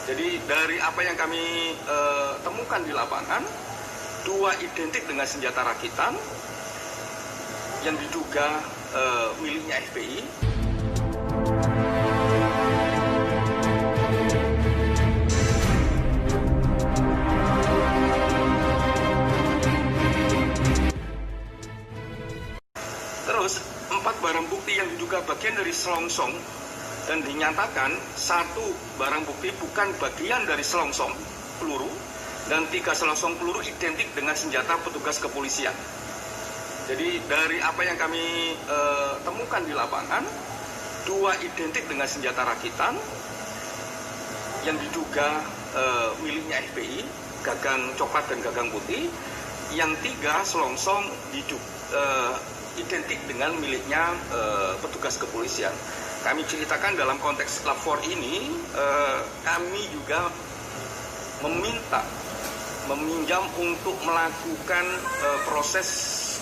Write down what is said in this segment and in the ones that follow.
Jadi dari apa yang kami temukan di lapangan, 2 identik dengan senjata rakitan yang diduga miliknya FPI. Terus 4 barang bukti yang diduga bagian dari selongsong dan dinyatakan 1 barang bukti bukan bagian dari selongsong peluru dan 3 selongsong peluru identik dengan senjata petugas kepolisian. Jadi dari apa yang kami temukan di lapangan, 2 identik dengan senjata rakitan yang diduga miliknya FPI, gagang coklat dan gagang putih. Yang 3 selongsong identik dengan miliknya petugas kepolisian. Kami ceritakan dalam konteks lapor ini, kami juga meminjam untuk melakukan proses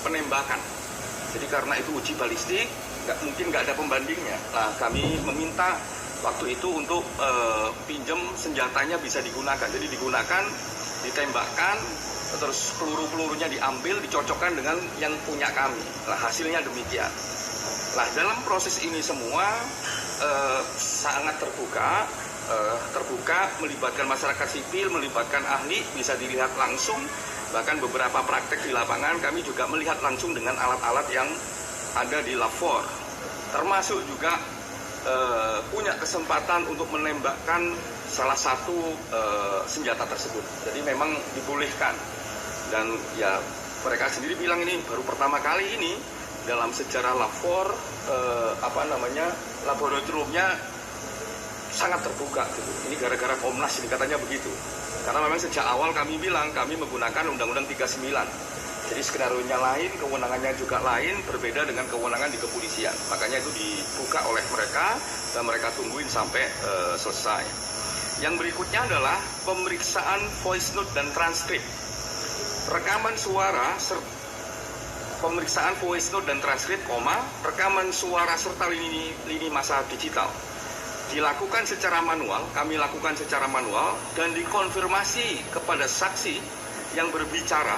penembakan. Jadi karena itu uji balistik, mungkin nggak ada pembandingnya. Nah, kami meminta waktu itu untuk pinjam senjatanya bisa digunakan. Jadi digunakan, ditembakkan, terus peluru-pelurunya diambil, dicocokkan dengan yang punya kami. Nah, hasilnya demikian. Nah, dalam proses ini semua sangat terbuka, melibatkan masyarakat sipil, melibatkan ahli, bisa dilihat langsung. Bahkan beberapa praktek di lapangan kami juga melihat langsung dengan alat-alat yang ada di lapor. Termasuk juga punya kesempatan untuk menembakkan salah satu senjata tersebut. Jadi memang dibolehkan. Dan ya mereka sendiri bilang ini baru pertama kali ini dalam sejarah lapor laboratoriumnya sangat terbuka gitu. Ini gara-gara Komnas ini katanya begitu. Karena memang sejak awal kami bilang kami menggunakan Undang-Undang 39. Jadi skenario-nya lain, kewenangannya juga lain, berbeda dengan kewenangan di kepolisian. Makanya itu dibuka oleh mereka dan mereka tungguin sampai selesai. Yang berikutnya adalah pemeriksaan voice note dan transkrip. Rekaman suara, pemeriksaan voice note dan transkrip, rekaman suara serta lini masa digital. Dilakukan secara manual, kami lakukan secara manual dan dikonfirmasi kepada saksi yang berbicara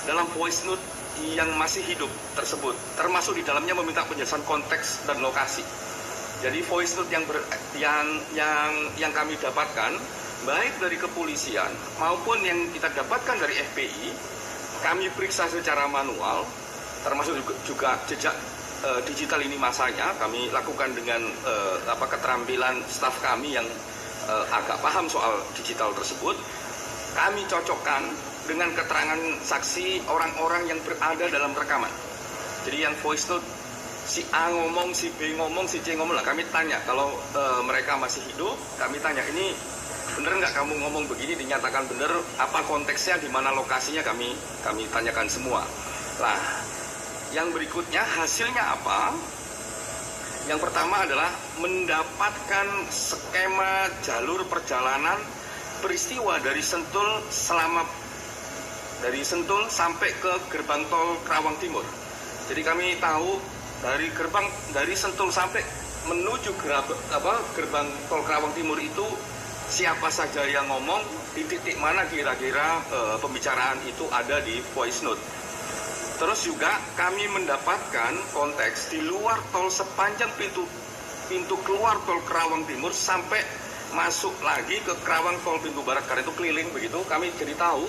dalam voice note yang masih hidup tersebut, termasuk di dalamnya meminta penjelasan konteks dan lokasi. Jadi voice note yang kami dapatkan baik dari kepolisian maupun yang kita dapatkan dari FPI, kami periksa secara manual, termasuk juga jejak digital ini masanya kami lakukan dengan keterampilan staf kami yang agak paham soal digital tersebut. Kami cocokkan dengan keterangan saksi orang-orang yang berada dalam rekaman. Jadi yang voice note si A ngomong, si B ngomong, si C ngomong, lah kami tanya kalau mereka masih hidup, kami tanya ini bener nggak kamu ngomong begini, dinyatakan bener, apa konteksnya, di mana lokasinya, kami tanyakan semua. Nah, yang berikutnya hasilnya apa? Yang pertama adalah mendapatkan skema jalur perjalanan peristiwa dari Sentul sampai ke gerbang tol Kerawang Timur. Jadi kami tahu dari Sentul sampai menuju gerbang tol Kerawang Timur itu siapa saja yang ngomong, di titik mana kira-kira pembicaraan itu ada di voice note. Terus juga kami mendapatkan konteks di luar tol sepanjang pintu keluar tol Kerawang Timur sampai masuk lagi ke Kerawang tol pintu barat, karena itu keliling begitu. Kami jadi tahu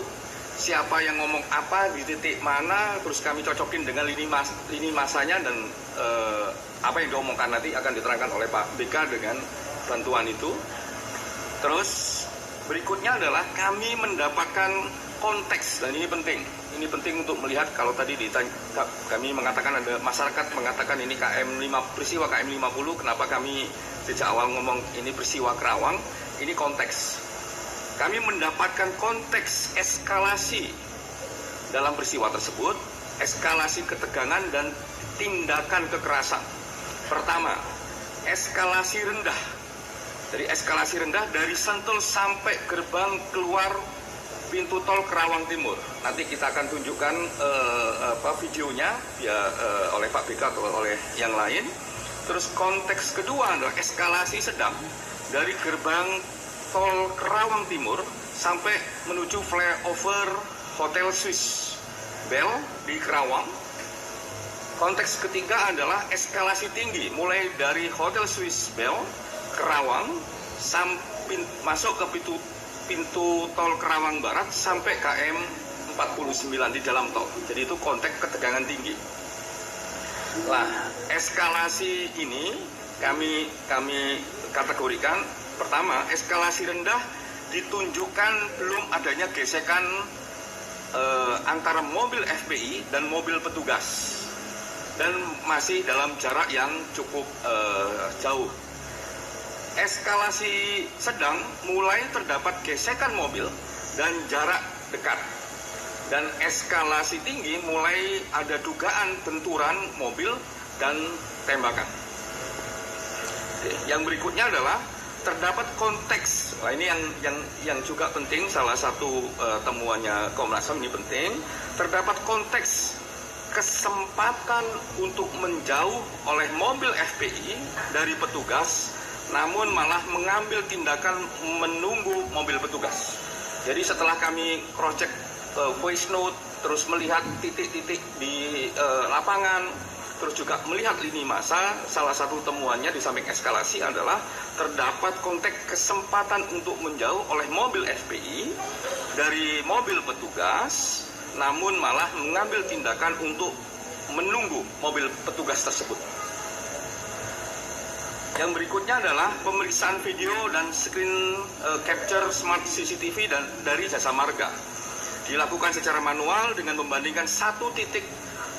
siapa yang ngomong apa di titik mana, terus kami cocokin dengan lini masanya dan apa yang diomongkan nanti akan diterangkan oleh Pak BK dengan bantuan itu. Terus berikutnya adalah kami mendapatkan konteks, dan ini penting. Ini penting untuk melihat kalau tadi kami mengatakan ada masyarakat mengatakan ini peristiwa KM 50, kenapa kami sejak awal ngomong ini peristiwa Kerawang, ini konteks. Kami mendapatkan konteks eskalasi dalam peristiwa tersebut, eskalasi ketegangan dan tindakan kekerasan. Pertama, eskalasi rendah. Dari eskalasi rendah dari Sentul sampai gerbang keluar pintu tol Kerawang Timur. Nanti kita akan tunjukkan videonya oleh Pak BK atau oleh yang lain. Terus konteks kedua adalah eskalasi sedang dari gerbang tol Kerawang Timur sampai menuju flyover Hotel Swiss Bell di Kerawang. Konteks ketiga adalah eskalasi tinggi mulai dari Hotel Swiss Bell Kerawang masuk ke pintu tol Kerawang Barat sampai KM 49 di dalam tol. Jadi itu konteks ketegangan tinggi. Nah, eskalasi ini kami kategorikan. Pertama, eskalasi rendah ditunjukkan belum adanya gesekan antara mobil FPI dan mobil petugas, dan masih dalam jarak yang cukup jauh. Eskalasi sedang mulai terdapat gesekan mobil dan jarak dekat. Dan eskalasi tinggi mulai ada dugaan benturan mobil dan tembakan. Oke, yang berikutnya adalah terdapat konteks. Nah, ini yang juga penting, salah satu temuannya Komnas HAM ini penting. Terdapat konteks kesempatan untuk menjauh oleh mobil FPI dari petugas, namun malah mengambil tindakan menunggu mobil petugas. Jadi setelah kami cross-check voice note, terus melihat titik-titik di lapangan, terus juga melihat lini massa, salah satu temuannya di samping eskalasi adalah terdapat konteks kesempatan untuk menjauh oleh mobil FPI dari mobil petugas, namun malah mengambil tindakan untuk menunggu mobil petugas tersebut. Yang berikutnya adalah pemeriksaan video dan screen capture smart CCTV dari Jasa Marga. Dilakukan secara manual dengan membandingkan satu titik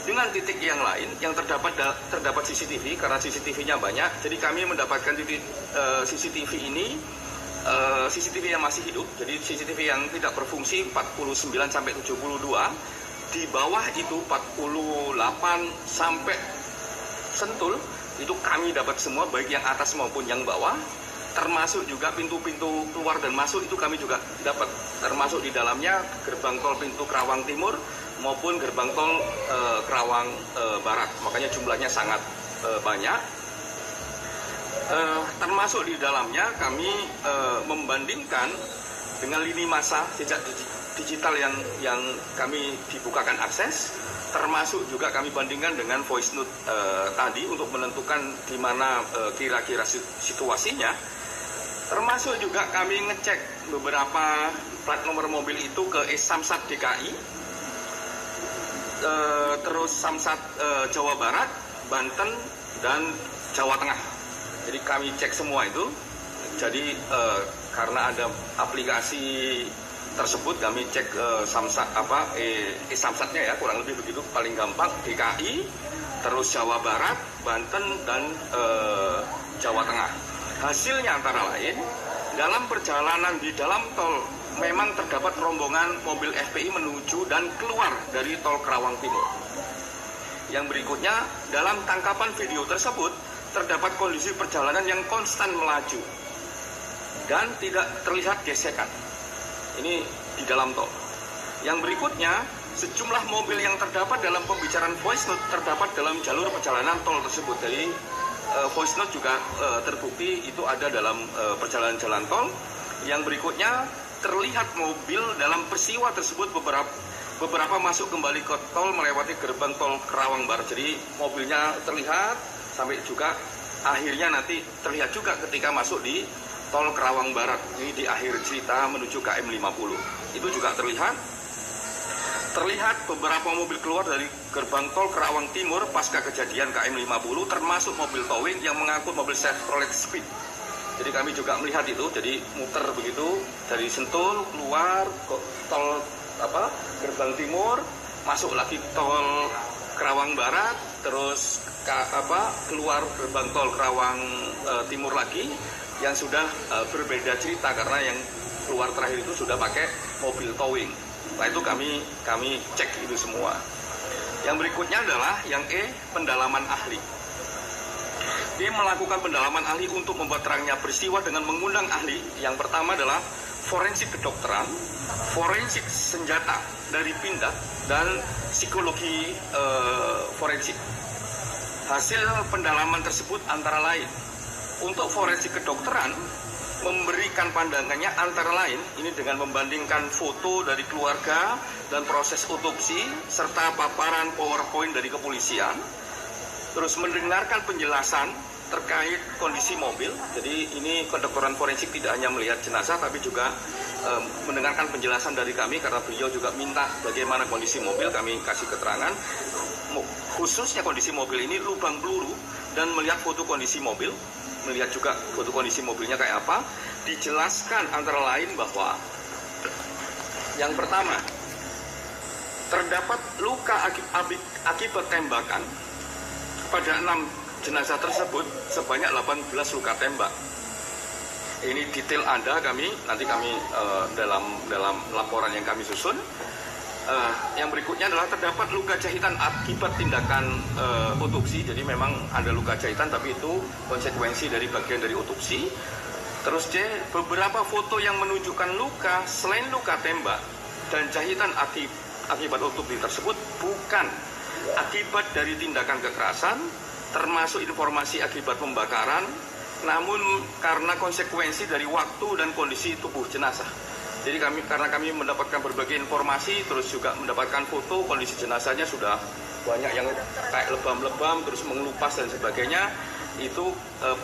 dengan titik yang lain yang terdapat CCTV, karena CCTV-nya banyak. Jadi kami mendapatkan titik CCTV ini, CCTV yang masih hidup, jadi CCTV yang tidak berfungsi 49 sampai 72. Di bawah itu 48 sampai Sentul, itu kami dapat semua, baik yang atas maupun yang bawah. Termasuk juga pintu-pintu keluar dan masuk itu kami juga dapat, termasuk di dalamnya gerbang tol pintu Kerawang Timur maupun gerbang tol Kerawang Barat. Makanya jumlahnya sangat banyak. Termasuk di dalamnya kami membandingkan dengan lini massa jejak digital yang kami dibukakan akses, termasuk juga kami bandingkan dengan voice note tadi untuk menentukan di mana kira-kira situasinya. Termasuk juga kami ngecek beberapa plat nomor mobil itu ke Samsat DKI, terus Samsat Jawa Barat, Banten, dan Jawa Tengah. Jadi kami cek semua itu. Jadi karena ada aplikasi tersebut, kami cek Samsat Samsatnya ya, kurang lebih begitu, paling gampang DKI, terus Jawa Barat, Banten, dan Jawa Tengah. Hasilnya antara lain, dalam perjalanan di dalam tol memang terdapat rombongan mobil FPI menuju dan keluar dari tol Kerawang Timur. Yang berikutnya, dalam tangkapan video tersebut terdapat kondisi perjalanan yang konstan melaju dan tidak terlihat gesekan. Ini di dalam tol. Yang berikutnya, sejumlah mobil yang terdapat dalam pembicaraan voice note terdapat dalam jalur perjalanan tol tersebut. Jadi voice note juga terbukti itu ada dalam perjalanan jalan tol. Yang berikutnya, terlihat mobil dalam peristiwa tersebut beberapa masuk kembali ke tol melewati gerbang tol Kerawang Barat. Jadi mobilnya terlihat sampai juga akhirnya nanti terlihat juga ketika masuk di tol Kerawang Barat. Ini di akhir cerita menuju KM 50. Itu juga terlihat beberapa mobil keluar dari gerbang tol Kerawang Timur pasca kejadian KM 50, termasuk mobil towing yang mengangkut mobil Chevrolet Speed. Jadi kami juga melihat itu, jadi muter begitu dari Sentul keluar ke tol gerbang timur, masuk lagi tol Kerawang Barat, terus keluar gerbang tol Kerawang Timur lagi, yang sudah berbeda cerita karena yang keluar terakhir itu sudah pakai mobil towing. Nah itu kami cek itu semua. Yang berikutnya adalah yang pendalaman ahli. Tim melakukan pendalaman ahli untuk membuat terangnya peristiwa dengan mengundang ahli. Yang pertama adalah forensik kedokteran, forensik senjata dari Pindad, dan psikologi forensik. Hasil pendalaman tersebut antara lain, untuk forensik kedokteran memberikan pandangannya antara lain ini dengan membandingkan foto dari keluarga dan proses otopsi serta paparan PowerPoint dari kepolisian, terus mendengarkan penjelasan terkait kondisi mobil. Jadi ini kedokteran forensik tidak hanya melihat jenazah tapi juga mendengarkan penjelasan dari kami karena beliau juga minta bagaimana kondisi mobil, kami kasih keterangan khususnya kondisi mobil ini lubang peluru dan melihat foto kondisi mobil, melihat juga foto kondisi mobilnya kayak apa. Dijelaskan antara lain bahwa yang pertama terdapat luka akibat tembakan pada 6 jenazah tersebut sebanyak 18 luka tembak. Ini detail ada nanti kami dalam laporan yang kami susun. Yang berikutnya adalah terdapat luka jahitan akibat tindakan otopsi. Jadi memang ada luka jahitan tapi itu konsekuensi dari bagian dari otopsi. Terus C, beberapa foto yang menunjukkan luka selain luka tembak dan jahitan akibat otopsi tersebut bukan akibat dari tindakan kekerasan, termasuk informasi akibat pembakaran, namun karena konsekuensi dari waktu dan kondisi tubuh jenazah. Jadi karena kami mendapatkan berbagai informasi, terus juga mendapatkan foto kondisi jenazahnya sudah banyak yang kayak lebam-lebam, terus mengelupas dan sebagainya. Itu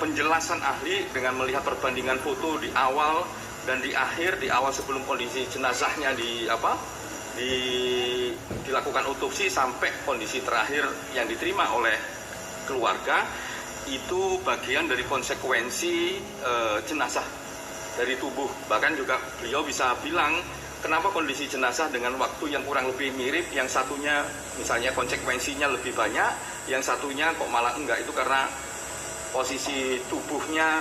penjelasan ahli dengan melihat perbandingan foto di awal dan di akhir, di awal sebelum kondisi jenazahnya dilakukan otopsi sampai kondisi terakhir yang diterima oleh keluarga, itu bagian dari konsekuensi jenazah dari tubuh. Bahkan juga beliau bisa bilang kenapa kondisi jenazah dengan waktu yang kurang lebih mirip, yang satunya misalnya konsekuensinya lebih banyak, yang satunya kok malah enggak, itu karena posisi tubuhnya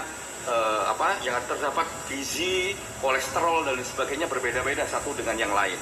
yang terdapat gizi, kolesterol dan sebagainya berbeda-beda satu dengan yang lain.